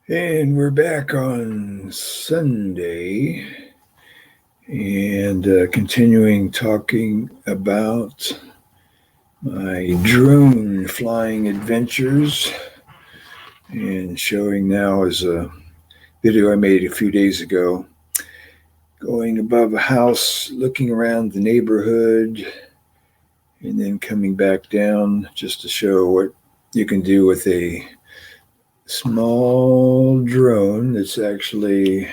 And we're back on Sunday and continuing talking about my drone flying adventures and showing now is a video I made a few days ago going above a house, looking around the neighborhood, and then coming back down just to show what you can do with a small drone that's actually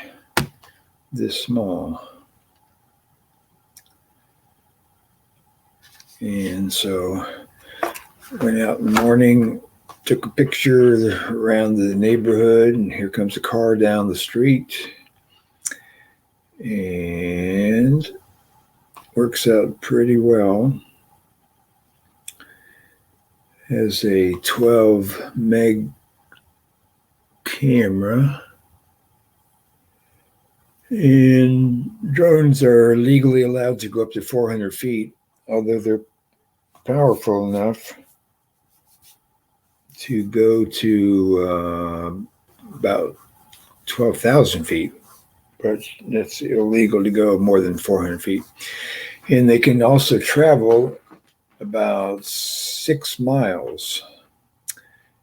this small. And so went out in the morning, took a picture around the neighborhood, and here comes a car down the street. And works out pretty well. Has a 12 meg camera. And drones are legally allowed to go up to 400 feet, although they're powerful enough to go to about 12,000 feet, but it's illegal to go more than 400 feet. And they can also travel about 6 miles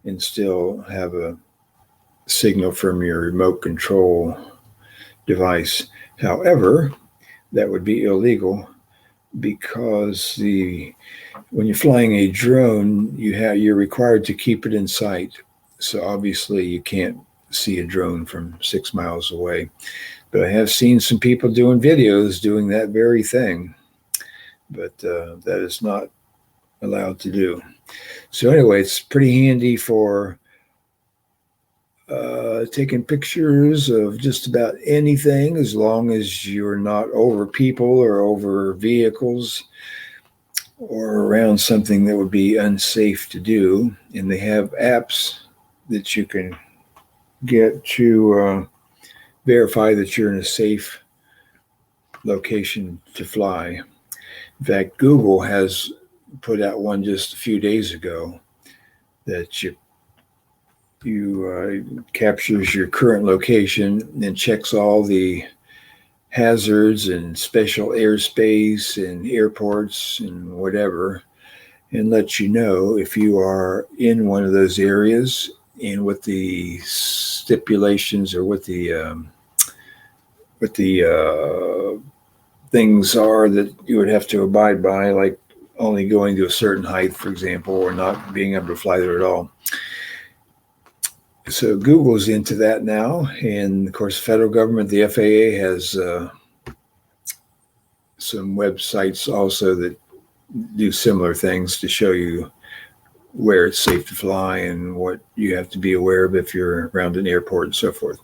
and still have a signal from your remote control device. However, that would be illegal because when you're flying a drone, you're required to keep it in sight. So obviously you can't see a drone from 6 miles away. But I have seen some people doing videos doing that very thing. But that is not allowed to do. So anyway, it's pretty handy for taking pictures of just about anything as long as you're not over people or over vehicles or around something that would be unsafe to do. And they have apps that you can get to verify that you're in a safe location to fly. In fact, Google has put out one just a few days ago that you captures your current location and checks all the hazards and special airspace and airports and whatever, and lets you know if you are in one of those areas and what the stipulations or what the things are that you would have to abide by, like only going to a certain height, for example, or not being able to fly there at all. So Google's into that now, and of course, the federal government, the FAA, has some websites also that do similar things to show you where it's safe to fly and what you have to be aware of if you're around an airport and so forth.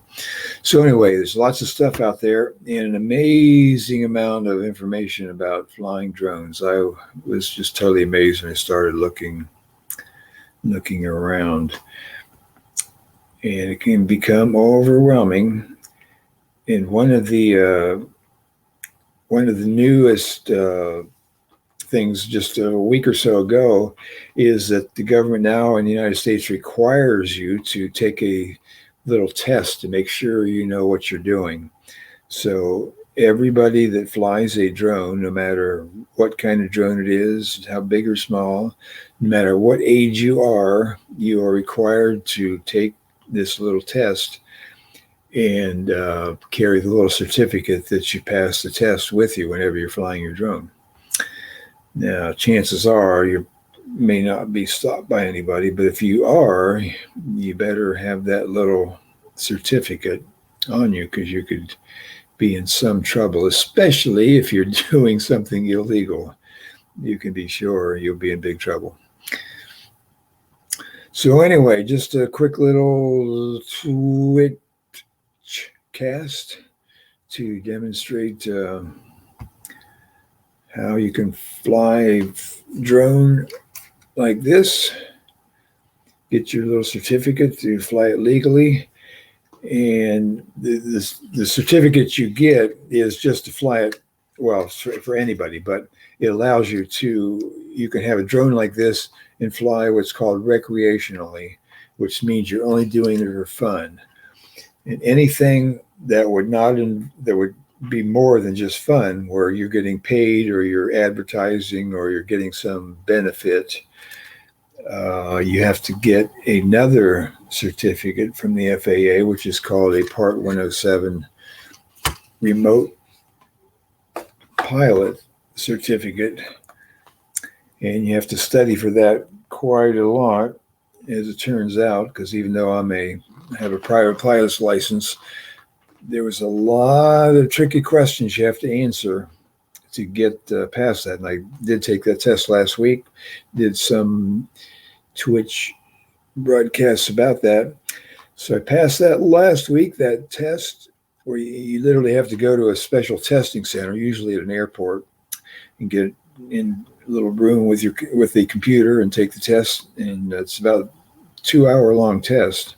So anyway, there's lots of stuff out there and an amazing amount of information about flying drones. I was just totally amazed when I started looking around. And it can become overwhelming. And one of the newest things just a week or so ago is that the government now in the United States requires you to take a little test to make sure you know what you're doing. So everybody that flies a drone, no matter what kind of drone it is, how big or small, no matter what age you are required to take this little test and carry the little certificate that you passed the test with you whenever you're flying your drone. Now, chances are you may not be stopped by anybody, but if you are, you better have that little certificate on you because you could be in some trouble, especially if you're doing something illegal. You can be sure you'll be in big trouble. So anyway, just a quick little Twitch cast to demonstrate how you can fly a drone like this, get your little certificate to fly it legally, and the certificate you get is just to fly it, well, for anybody, but it allows you can have a drone like this and fly what's called recreationally, which means you're only doing it for fun. And anything that would not that would be more than just fun, where you're getting paid or you're advertising or you're getting some benefit, you have to get another certificate from the FAA, which is called a Part 107 Remote Pilot Certificate. And you have to study for that quite a lot, as it turns out, because even though have a private pilot's license, there was a lot of tricky questions you have to answer to get past that. And I did take that test last week, did some Twitch broadcasts about that. So I passed that last week, that test, where you literally have to go to a special testing center, usually at an airport, and get in a little room with the computer and take the test. And it's about 2 hour long test.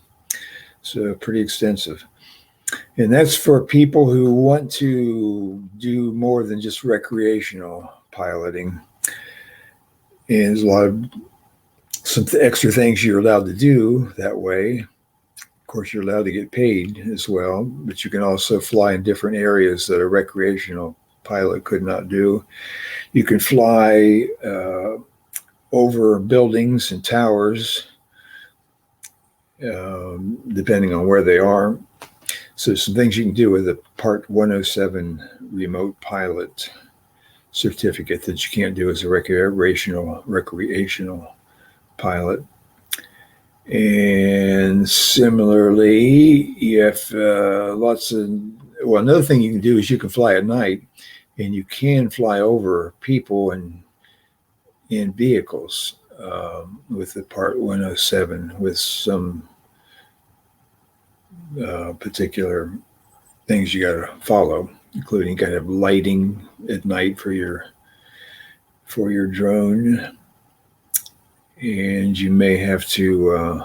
So pretty extensive. And that's for people who want to do more than just recreational piloting. And there's a lot of some extra things you're allowed to do that way. Of course, you're allowed to get paid as well, but you can also fly in different areas that a recreational pilot could not do. You can fly over buildings and towers, depending on where they are. So there's some things you can do with a Part 107 remote pilot certificate that you can't do as a recreational pilot. And similarly, you have another thing you can do is you can fly at night, and you can fly over people and in vehicles with the Part 107 with some particular things you got to follow, including kind of lighting at night for your drone. And you may have to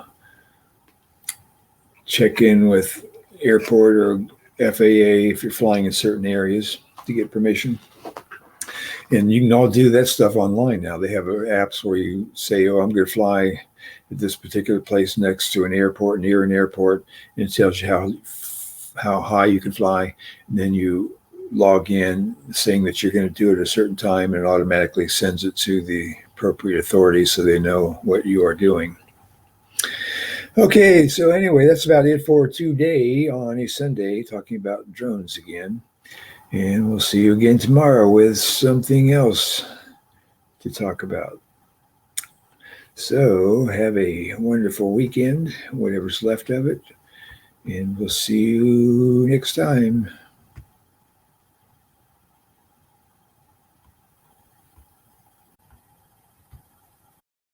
check in with airport or FAA if you're flying in certain areas to get permission. And you can all do that stuff online now. They have apps where you say, I'm going to fly at this particular place next to an airport, near an airport, and it tells you how high you can fly. And then you log in saying that you're going to do it at a certain time, and it automatically sends it to the appropriate authorities so they know what you are doing. Okay, so anyway, that's about it for today on a Sunday, talking about drones again. And we'll see you again tomorrow with something else to talk about. So have a wonderful weekend, whatever's left of it, and we'll see you next time.